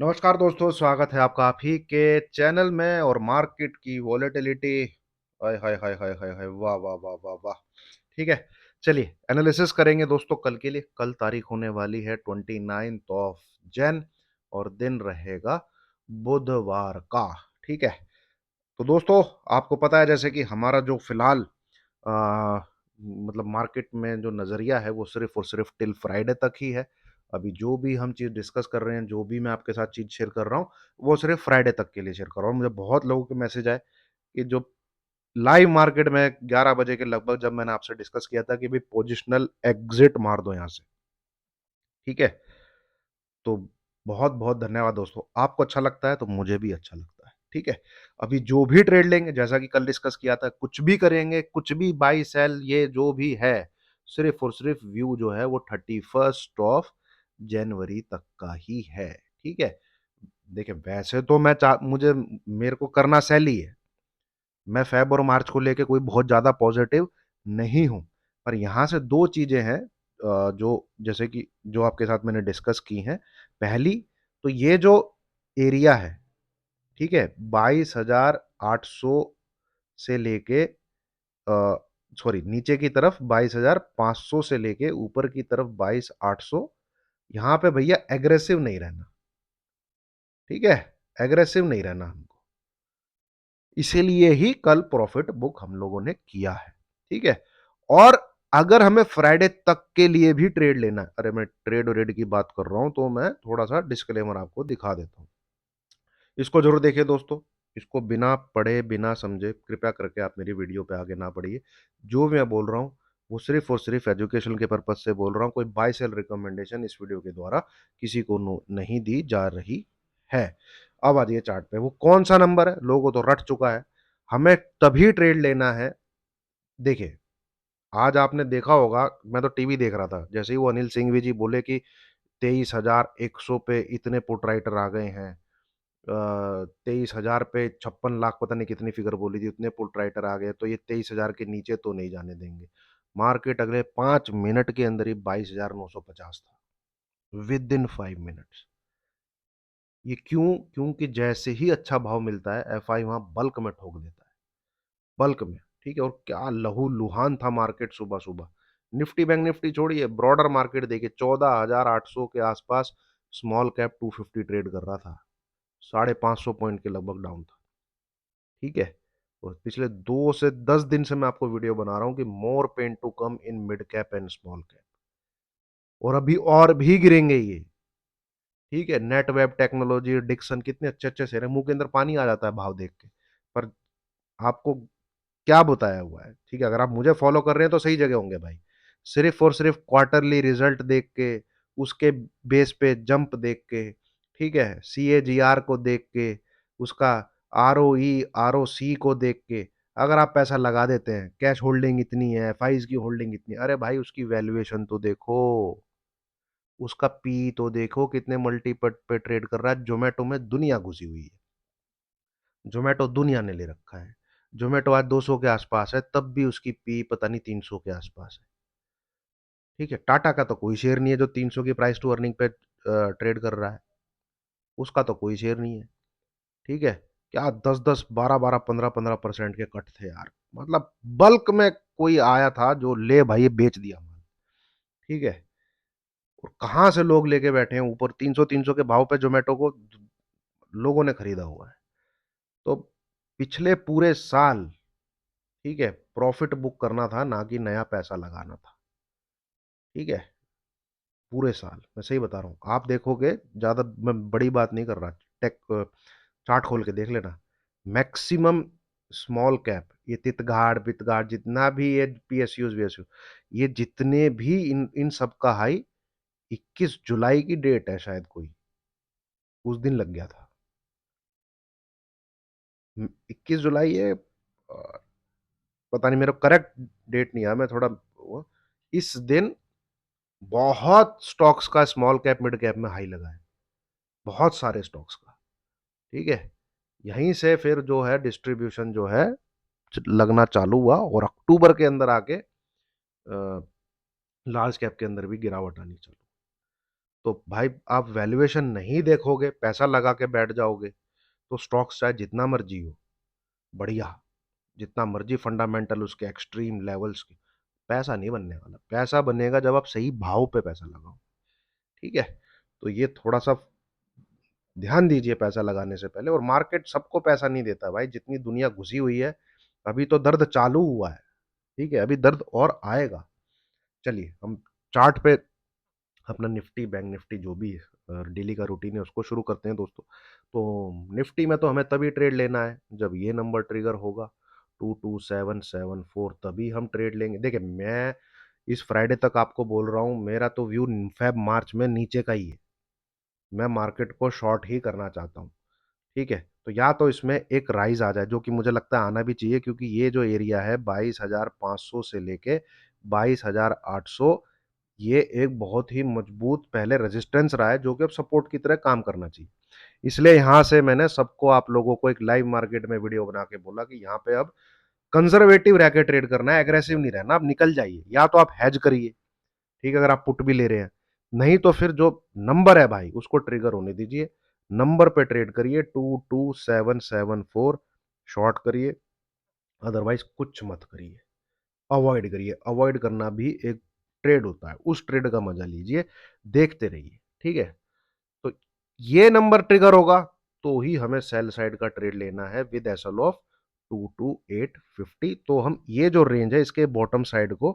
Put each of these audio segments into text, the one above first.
नमस्कार दोस्तों, स्वागत है आपका आप ही के चैनल में। और मार्केट की वॉलेटिलिटी, हाय हाय हाय हाय हाय हाय, वाह वाह वाह वाह वाह। ठीक है, चलिए एनालिसिस करेंगे दोस्तों कल के लिए। कल तारीख होने वाली है 29 जैन और दिन रहेगा बुधवार का। ठीक है, तो दोस्तों आपको पता है जैसे कि हमारा जो फिलहाल मतलब मार्केट में जो नज़रिया है वो सिर्फ और सिर्फ टिल फ्राइडे तक ही है। अभी जो भी हम चीज़ डिस्कस कर रहे हैं, जो भी मैं आपके साथ चीज़ शेयर कर रहा हूँ, वो सिर्फ फ्राइडे तक के लिए शेयर कर रहा हूँ। मुझे बहुत लोगों के मैसेज आए कि जो लाइव मार्केट में 11 बजे के लगभग जब मैंने आपसे डिस्कस किया था कि भाई पोजिशनल एग्जिट मार दो यहाँ से। ठीक है, तो बहुत बहुत धन्यवाद दोस्तों। आपको अच्छा लगता है तो मुझे भी अच्छा लगता है। ठीक है, अभी जो भी ट्रेड लेंगे, जैसा कि कल डिस्कस किया था, कुछ भी करेंगे, कुछ भी बाई सेल, ये जो भी है, सिर्फ और सिर्फ व्यू जो है वो 31 जनवरी तक का ही है। ठीक है, देखिए वैसे तो मुझे मेरे को करना सेल ही है। मैं फेब और मार्च को लेके कोई बहुत ज्यादा पॉजिटिव नहीं हूं। पर यहां से दो चीजें हैं जो जैसे कि जो आपके साथ मैंने डिस्कस की हैं। पहली, तो ये जो एरिया है, ठीक है, 22,800 से लेके सॉरी, नीचे की तरफ 22,500 से लेके ऊपर की तरफ 22,800, यहां पे भैया एग्रेसिव नहीं रहना। ठीक है, एग्रेसिव नहीं रहना हमको। इसीलिए ही कल प्रॉफिट बुक हम लोगों ने किया है। ठीक है, और अगर हमें फ्राइडे तक के लिए भी ट्रेड लेना है, अरे मैं ट्रेड और रेड की बात कर रहा हूं तो मैं थोड़ा सा डिस्क्लेमर आपको दिखा देता हूं। इसको जरूर देखिए दोस्तों, इसको बिना पढ़े बिना समझे कृपया करके आप मेरी वीडियो पे आगे ना बढ़िए। जो मैं बोल रहा हूँ वो सिर्फ और सिर्फ एजुकेशन के पर्पज से बोल रहा हूँ। कोई बाय सेल रिकमेंडेशन इस वीडियो के द्वारा किसी को नहीं दी जा रही है। अब आ जाइए चार्ट पे, वो कौन सा नंबर है लोगों तो रट चुका है। हमें तभी ट्रेड लेना है। देखिए, आज आपने देखा होगा, मैं तो टीवी देख रहा था, जैसे ही वो अनिल सिंघवी जी बोले कि 23,100 पे इतने पुट राइटर आ गए हैं, 23,000 पे 56 लाख, पता नहीं कितनी फिगर बोली थी, उतने पुट राइटर आ गए, तो ये 23,000 के नीचे तो नहीं जाने देंगे। मार्केट अगले 5 मिनट के अंदर ही 22,950 था, विद इन 5 मिनट्स। ये क्यों? क्योंकि जैसे ही अच्छा भाव मिलता है एफआई वहां बल्क में ठोक देता है, बल्क में। ठीक है, और क्या लहू लुहान था मार्केट सुबह सुबह। निफ्टी बैंक निफ्टी छोड़िए, ब्रॉडर मार्केट देखिए, 14,800 के आसपास स्मॉल कैप 250 ट्रेड कर रहा था, 550 पॉइंट के लगभग डाउन था। ठीक है, और पिछले 2 से 10 दिन से मैं आपको वीडियो बना रहा हूं कि more pain to come in mid cap and small cap, और अभी और भी गिरेंगे ये। ठीक है, नेट वेब टेक्नोलॉजी, डिक्सन, कितने अच्छे अच्छे शेयर है, मुंह के अंदर पानी आ जाता है भाव देख के। पर आपको क्या बताया हुआ है? ठीक है, अगर आप मुझे फॉलो कर रहे हैं तो सही जगह होंगे भाई। सिर्फ और सिर्फ क्वार्टरली रिजल्ट देख के, उसके बेस पे जंप देख के, ठीक है, CAGR को देख के, उसका ROE ROC को देख के अगर आप पैसा लगा देते हैं, कैश होल्डिंग इतनी है, फाइज की होल्डिंग इतनी, अरे भाई उसकी वैल्यूएशन तो देखो, उसका पी तो देखो, कितने मल्टीपल पे ट्रेड कर रहा है। जोमेटो में दुनिया घुसी हुई है, जोमेटो दुनिया ने ले रखा है। जोमेटो आज 200 के आसपास है, तब भी उसकी पी पता नहीं 300 के आसपास है। ठीक है, टाटा का तो कोई शेयर नहीं है जो 300 की प्राइस टू अर्निंग पे ट्रेड कर रहा है, उसका तो कोई शेयर नहीं है। ठीक है, क्या 10 10 12 12 15 15% के कट थे यार, मतलब बल्क में कोई आया था जो ले भाई बेच दिया माल। ठीक है, और कहां से लोग लेके बैठे हैं ऊपर, 300 के भाव पे जोमेटो को लोगों ने खरीदा हुआ है। तो पिछले पूरे साल, ठीक है, प्रॉफिट बुक करना था ना कि नया पैसा लगाना था। ठीक है, पूरे साल मैं सही बता रहा हूँ, आप देखोगे, ज्यादा मैं बड़ी बात नहीं कर रहा, टेक चार्ट खोल के देख लेना। मैक्सिमम स्मॉल कैप, ये तितगाड़ बितगाड़ जितना भी ये PSUs VSU, ये जितने भी इन सब का हाई 21 जुलाई की डेट है शायद, कोई उस दिन लग गया था। 21 जुलाई है, पता नहीं, मेरा करेक्ट डेट नहीं है, मैं थोड़ा इस दिन बहुत स्टॉक्स का स्मॉल कैप मिड कैप में हाई लगा है, बहुत सारे स्टॉक्स का। ठीक है, यहीं से फिर जो है डिस्ट्रीब्यूशन जो है लगना चालू हुआ, और अक्टूबर के अंदर आके लार्ज कैप के अंदर भी गिरावट आनी चालू। तो भाई आप वैल्यूएशन नहीं देखोगे, पैसा लगा के बैठ जाओगे, तो स्टॉक्स चाहे जितना मर्जी हो बढ़िया, जितना मर्जी फंडामेंटल उसके एक्सट्रीम लेवल्स के, पैसा नहीं बनने वाला। पैसा बनेगा जब आप सही भाव पे पैसा लगाओ। ठीक है, तो ये थोड़ा सा ध्यान दीजिए पैसा लगाने से पहले। और मार्केट सबको पैसा नहीं देता भाई, जितनी दुनिया घुसी हुई है, अभी तो दर्द चालू हुआ है। ठीक है, अभी दर्द और आएगा। चलिए हम चार्ट पे अपना निफ्टी, बैंक निफ्टी, जो भी डेली का रूटीन है उसको शुरू करते हैं दोस्तों। तो निफ्टी में तो हमें तभी ट्रेड लेना है जब ये नंबर ट्रिगर होगा 22774, तभी हम ट्रेड लेंगे। देखिए मैं इस फ्राइडे तक आपको बोल रहा हूँ, मेरा तो व्यू फेब मार्च में नीचे का ही है। मैं मार्केट को शॉर्ट ही करना चाहता हूँ। ठीक है, तो या तो इसमें एक राइज आ जाए, जो कि मुझे लगता है आना भी चाहिए, क्योंकि ये जो एरिया है 22,500 से लेके 22,800, ये एक बहुत ही मजबूत पहले रेजिस्टेंस रहा है, जो कि अब सपोर्ट की तरह काम करना चाहिए। इसलिए यहां से मैंने सबको, आप लोगों को, एक लाइव मार्केट में वीडियो बना के बोला कि यहाँ पे अब कंजर्वेटिव रह के ट्रेड करना है, एग्रेसिव नहीं रहना। अब निकल जाइए, या तो आप हैज करिए, ठीक है, अगर आप पुट भी ले रहे हैं, नहीं तो फिर जो नंबर है भाई उसको ट्रिगर होने दीजिए, नंबर पे ट्रेड करिए 22774, शॉर्ट करिए, अदरवाइज कुछ मत करिए, अवॉइड करिए। अवॉइड करना भी एक ट्रेड होता है, उस ट्रेड का मजा लीजिए, देखते रहिए। ठीक है, तो ये नंबर ट्रिगर होगा तो ही हमें सेल साइड का ट्रेड लेना है विद एसएल ऑफ 22850। तो हम ये जो रेंज है इसके बॉटम साइड को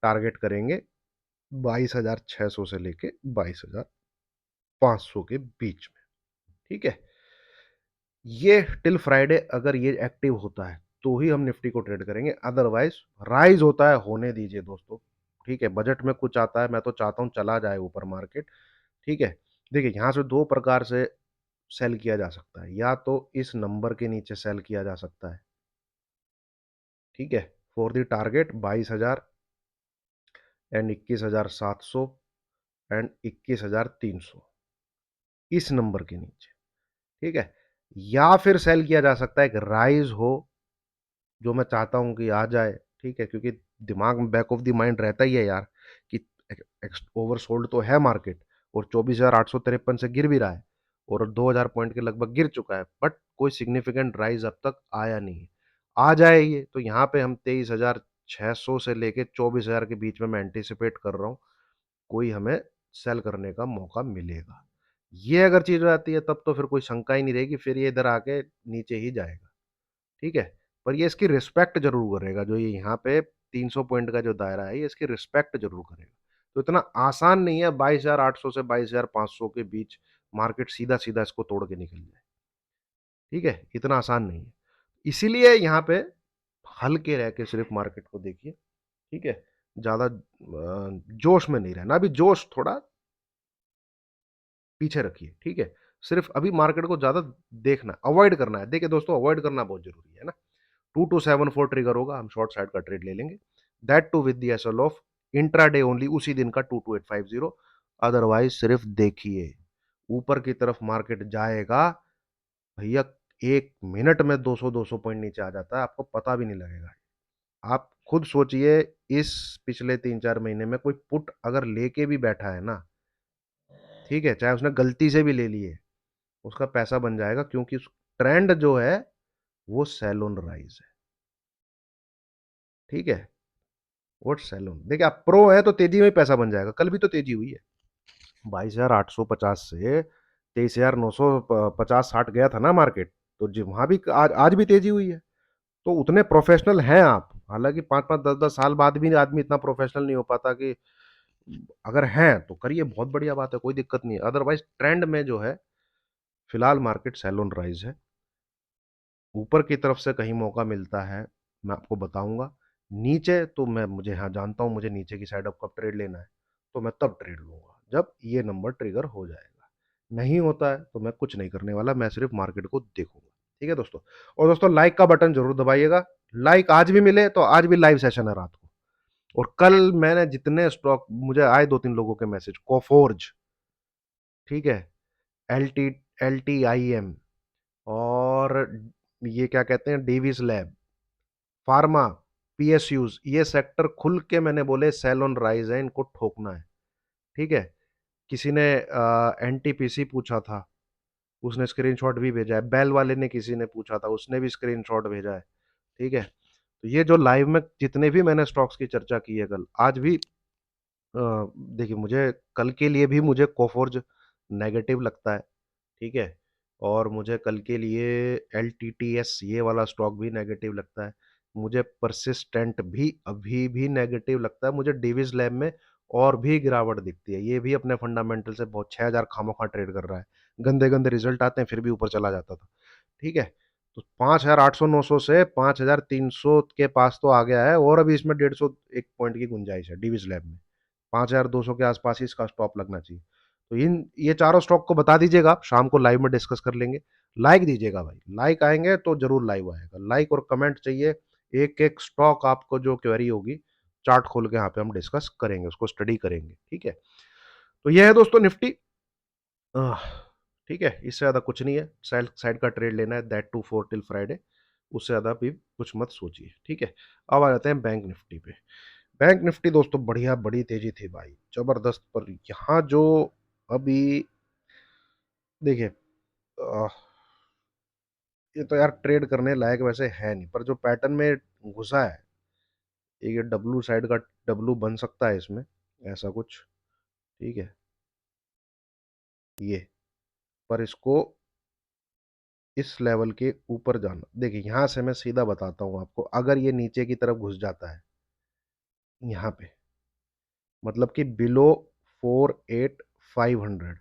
टारगेट करेंगे 22,600 से लेके 22,500 के बीच में। ठीक है, ये टिल फ्राइडे अगर ये एक्टिव होता है तो ही हम निफ्टी को ट्रेड करेंगे, अदरवाइज राइज होता है होने दीजिए दोस्तों। ठीक है, बजट में कुछ आता है, मैं तो चाहता हूं चला जाए ऊपर मार्केट। ठीक है, देखिए यहां से दो प्रकार से सेल किया जा सकता है, या तो इस नंबर के नीचे सेल किया जा सकता है। ठीक है, for the target 22,000 and 21,700 and 21,300, इस नंबर के नीचे। ठीक है, या फिर सेल किया जा सकता है एक राइज हो, जो मैं चाहता हूं कि आ जाए। ठीक है, क्योंकि दिमाग में बैक ऑफ द माइंड रहता ही है यार कि ओवर सोल्ड तो है मार्केट, और 24,853 से गिर भी रहा है, और 2,000 पॉइंट के लगभग गिर चुका है, बट कोई सिग्निफिकेंट राइज अब तक आया नहीं है। आ जाए ये तो यहाँ पे हम 23,600 से लेके 24,000 के बीच में मैं एंटिसिपेट कर रहा हूँ कोई हमें सेल करने का मौका मिलेगा। ये अगर चीज हो जाती है तब तो फिर कोई शंका ही नहीं रहेगी, फिर ये इधर आके नीचे ही जाएगा। ठीक है, पर ये इसकी रिस्पेक्ट जरूर करेगा, जो ये यहाँ पे 300 पॉइंट का जो दायरा है ये इसकी रिस्पेक्ट जरूर करेगा। तो इतना आसान नहीं है 22,800 से 22,500 के बीच मार्केट सीधा सीधा इसको तोड़ के निकल जाए। ठीक है, इतना आसान नहीं है, इसीलिए यहाँ पे हल्के रह के सिर्फ मार्केट को देखिए। ठीक है, ज्यादा जोश में नहीं रहना, अभी जोश थोड़ा पीछे रखिए। ठीक है, सिर्फ अभी मार्केट को ज्यादा देखना, अवॉइड करना है। देखिए दोस्तों, अवॉइड करना बहुत जरूरी है ना। 2274 ट्रिगर होगा, हम शॉर्ट साइड का ट्रेड ले लेंगे, that too with the SL of intraday only, उसी दिन का 22850। अदरवाइज सिर्फ देखिए, ऊपर की तरफ मार्केट जाएगा भैया, एक मिनट में 200 पॉइंट नीचे आ जाता है, आपको पता भी नहीं लगेगा। आप खुद सोचिए, इस पिछले 3-4 महीने में कोई पुट अगर लेके भी बैठा है ना, ठीक है, चाहे उसने गलती से भी ले लिए, उसका पैसा बन जाएगा, क्योंकि ट्रेंड जो है वो सेल ऑन राइज है। ठीक है, व्हाट सैलून, देखिए आप प्रो है तो तेजी में पैसा बन जाएगा, कल भी तो तेजी हुई है, 22,850 से 23,950-60 गया था ना मार्केट, तो जी वहां भी आज भी तेजी हुई है। तो उतने प्रोफेशनल हैं आप, हालांकि 5-5 10-10 साल बाद भी आदमी इतना प्रोफेशनल नहीं हो पाता, कि अगर हैं तो करिए, बहुत बढ़िया बात है, कोई दिक्कत नहीं है। अदरवाइज ट्रेंड में जो है फिलहाल मार्केट सैलून राइज है, ऊपर की तरफ से कहीं मौका मिलता है मैं आपको बताऊंगा, नीचे तो मैं, मुझे हाँ जानता हूँ मुझे नीचे की साइड अब कब ट्रेड लेना है, तो मैं तब ट्रेड लूंगा जब ये नंबर ट्रिगर हो जाएगा। नहीं होता है तो मैं कुछ नहीं करने वाला, मैं सिर्फ मार्केट को देखूंगा। ठीक है दोस्तों, और दोस्तों लाइक का बटन जरूर दबाइएगा, लाइक आज भी मिले तो, आज भी लाइव सेशन है रात को। और कल मैंने जितने स्टॉक, मुझे आए 2-3 लोगों के मैसेज, कोफोर्ज, ठीक है, LTIM, और ये क्या कहते हैं, डेविस लैब, फार्मा, PSUs, ये सेक्टर खुल के मैंने बोले सेल ऑन राइज है, इनको ठोकना है। ठीक है, किसी ने एनटीपीसी पूछा था, उसने स्क्रीनशॉट भी भेजा है। बेल वाले ने किसी ने पूछा था, उसने भी स्क्रीनशॉट भेजा है। ठीक है, तो ये जो लाइव में जितने भी मैंने स्टॉक्स की चर्चा की है कल, आज भी देखिए, मुझे कल के लिए भी मुझे कोफोर्ज नेगेटिव लगता है। ठीक है, और मुझे कल के लिए एल टी टी एस ये वाला स्टॉक भी नेगेटिव लगता है। मुझे परसिस्टेंट भी अभी भी नेगेटिव लगता है। मुझे डिविज लैब में और भी गिरावट दिखती है, ये भी अपने फंडामेंटल से बहुत 6,000 खामोखा ट्रेड कर रहा है। गंदे गंदे रिजल्ट आते हैं फिर भी ऊपर चला जाता था। ठीक है, तो 5,800 900 से 5,300 के पास तो आ गया है, और अभी इसमें 150 एक पॉइंट की गुंजाइश है डिविज लैब में। 5,200 के आसपास ही इसका स्टॉप लगना चाहिए। तो इन ये चारों स्टॉक को बता दीजिएगा, आप शाम को लाइव में डिस्कस कर लेंगे। लाइक दीजिएगा भाई, लाइक आएंगे तो जरूर लाइव आएगा। लाइक और कमेंट चाहिए। एक एक स्टॉक आपको जो क्वेरी होगी, चार्ट खोल के यहाँ पे हम डिस्कस करेंगे, उसको स्टडी करेंगे। ठीक है, तो ये है दोस्तों निफ्टी। आह, ठीक है, इससे ज़्यादा कुछ नहीं है। साइड साइड का ट्रेड लेना है, that too for till Friday. उससे ज़्यादा भी कुछ मत सोचिए। ठीक है, अब आ जाते हैं बैंक निफ्टी पे। बैंक निफ्टी दोस्तों बढ़िया, बड़ी तेजी थी भाई, जबरदस्त। पर यहाँ जो अभी देखिए, आह, ये तो यार ट्रेड करने लायक वैसे है नहीं, पर जो पैटर्न में घुसा है, ये डब्लू साइड का डब्लू बन सकता है इसमें, ऐसा कुछ। ठीक है, ये पर इसको इस लेवल के ऊपर जाना, देखिए यहाँ से मैं सीधा बताता हूँ आपको, अगर ये नीचे की तरफ घुस जाता है यहाँ पे, मतलब कि बिलो 48,500,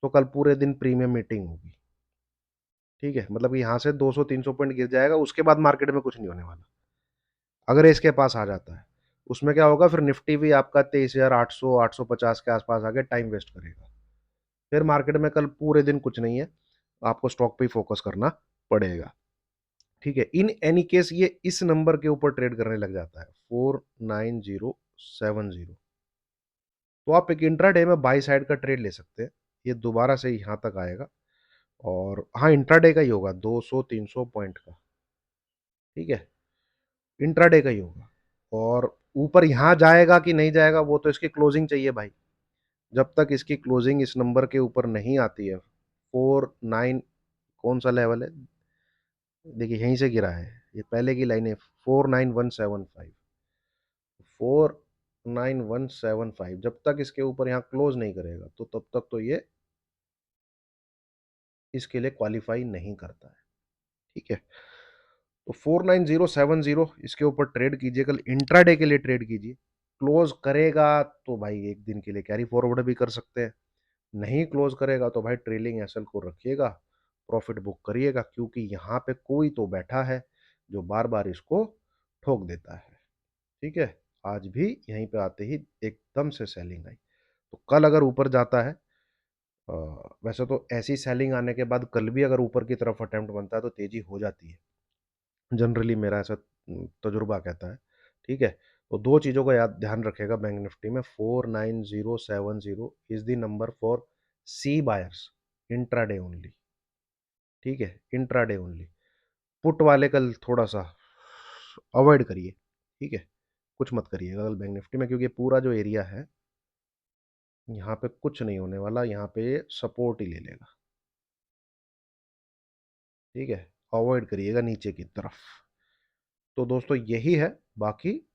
तो कल पूरे दिन प्रीमियम मीटिंग होगी। ठीक है, मतलब कि यहाँ से 200-300 पॉइंट गिर जाएगा, उसके बाद मार्केट में कुछ नहीं होने वाला। अगर इसके पास आ जाता है, उसमें क्या होगा, फिर निफ्टी भी आपका 23,800 850 के आसपास आके टाइम वेस्ट करेगा। फिर मार्केट में कल पूरे दिन कुछ नहीं है, आपको स्टॉक पे ही फोकस करना पड़ेगा। ठीक है, इन एनी केस ये इस नंबर के ऊपर ट्रेड करने लग जाता है, 49070, तो आप एक इंट्राडे में बाई साइड का ट्रेड ले सकते हैं। ये दोबारा से यहाँ तक आएगा, और हाँ, इंट्राडे का ही होगा, 200-300 पॉइंट का। ठीक है, इंट्राडे का ही होगा। और ऊपर यहाँ जाएगा कि नहीं जाएगा, वो तो इसकी क्लोजिंग चाहिए भाई। जब तक इसकी क्लोजिंग इस नंबर के ऊपर नहीं आती है, 49, कौन सा लेवल है, देखिए यहीं से गिरा है, ये पहले की लाइन है, 49175, 49175, जब तक इसके ऊपर यहाँ क्लोज नहीं करेगा, तो तब तक तो ये इसके लिए क्वालिफाई नहीं करता है। ठीक है, तो 49070 इसके ऊपर ट्रेड कीजिए, कल इंट्राडे के लिए ट्रेड कीजिए। क्लोज करेगा तो भाई एक दिन के लिए कैरी फॉरवर्ड भी कर सकते हैं, नहीं क्लोज करेगा तो भाई ट्रेलिंग एसएल को रखिएगा, प्रॉफिट बुक करिएगा, क्योंकि यहाँ पे कोई तो बैठा है जो बार बार इसको ठोक देता है। ठीक है, आज भी यहीं पे आते ही एकदम से सेलिंग आई। तो कल अगर ऊपर जाता है, वैसे तो ऐसी सेलिंग आने के बाद कल भी अगर ऊपर की तरफ अटेम्प्ट बनता है तो तेजी हो जाती है, जनरली मेरा ऐसा तजुर्बा कहता है। ठीक है, तो दो चीज़ों का याद ध्यान रखेगा बैंक निफ्टी में, 49070 is the number for C buyers, intraday only. ठीक है, इंट्राडे ओनली। पुट वाले कल थोड़ा सा अवॉइड करिए। ठीक है, कुछ मत करिएगा कल बैंक निफ्टी में, क्योंकि पूरा जो एरिया है यहाँ पे कुछ नहीं होने वाला, यहाँ पे सपोर्ट ही ले लेगा। ठीक है, अवॉइड करिएगा नीचे की तरफ। तो दोस्तों यही है, बाकी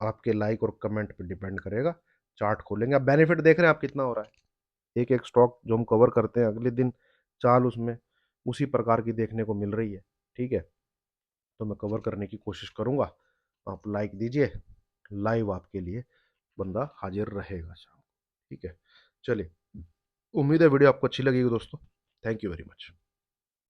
आपके लाइक और कमेंट पे डिपेंड करेगा। चार्ट खोलेंगे, आप बेनिफिट देख रहे हैं आप कितना हो रहा है। एक एक स्टॉक जो हम कवर करते हैं, अगले दिन चाल उसमें उसी प्रकार की देखने को मिल रही है। ठीक है, तो मैं कवर करने की कोशिश करूंगा। आप लाइक दीजिए, लाइव आपके लिए बंदा हाजिर रहेगा शाम को। ठीक है, चलिए, उम्मीद है वीडियो आपको अच्छी लगेगी दोस्तों। Thank you very much.